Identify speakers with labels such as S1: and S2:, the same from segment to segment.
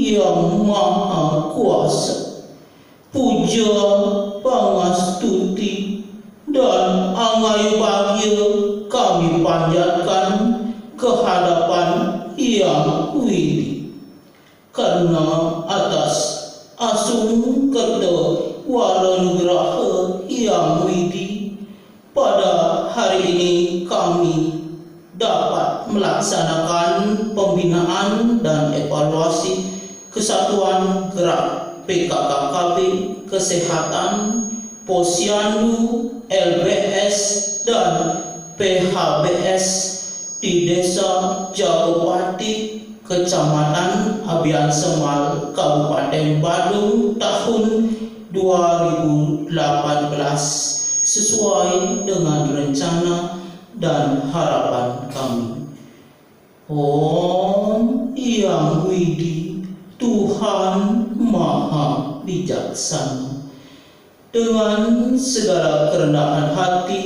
S1: yang Maha Kuasa. Puja, pangastuti, dan angai bahagia kami panjatkan kehadapan Yang Widi, karena atas asung kerta waranugraha Yang Widi pada hari ini kami dapat melaksanakan pembinaan dan evaluasi Kesatuan Gerak PKKKB Kesehatan, Posyandu, LBS, dan PHBS di Desa Jagopati, Kecamatan Abian Semal, Kabupaten Badung tahun 2018 sesuai dengan rencana dan harapan kami. Om Yang Widi, Tuhan Maha Bijaksana. Dengan segala kerendahan hati,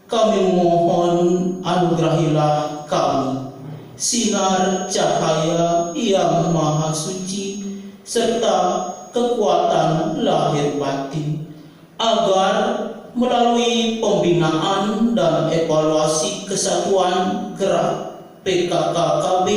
S1: kami mohon anugerahilah kami sinar cahaya yang maha suci serta kekuatan lahir batin, agar melalui pembinaan dan evaluasi Kesatuan Gerak PKKKB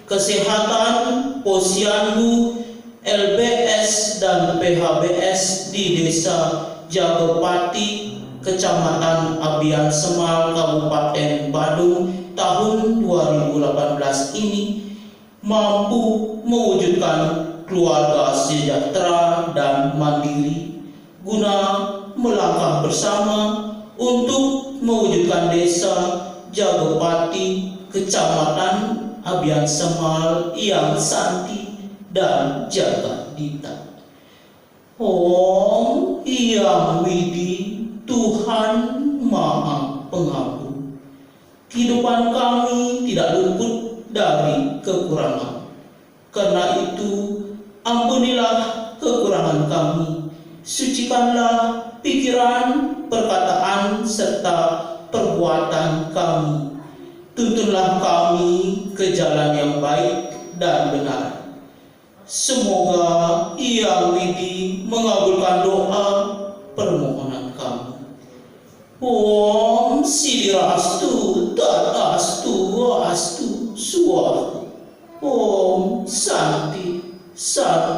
S1: Kesehatan, Posyandu, LBS, dan PHBS di Desa Jagopati, Kecamatan Abian Semal, Kabupaten Badung tahun 2018 ini mampu mewujudkan keluarga sejahtera dan mandiri guna melangkah bersama untuk mewujudkan Desa Jagopati, Kecamatan Abian Semal yang santi dan jaga dita. Om Yang Widi, Tuhan Maha Pengampun. Kehidupan kami tidak luput dari kekurangan. Karena itu, ampunilah kekurangan kami. Sucikanlah pikiran, perkataan, serta perbuatan kami. Tuntunlah kami ke jalan yang baik dan benar. Semoga Yang Widi mengabulkan doa permohonan kami. Om Sidirastu Tatastu Astu Swaha. Om Santi Sat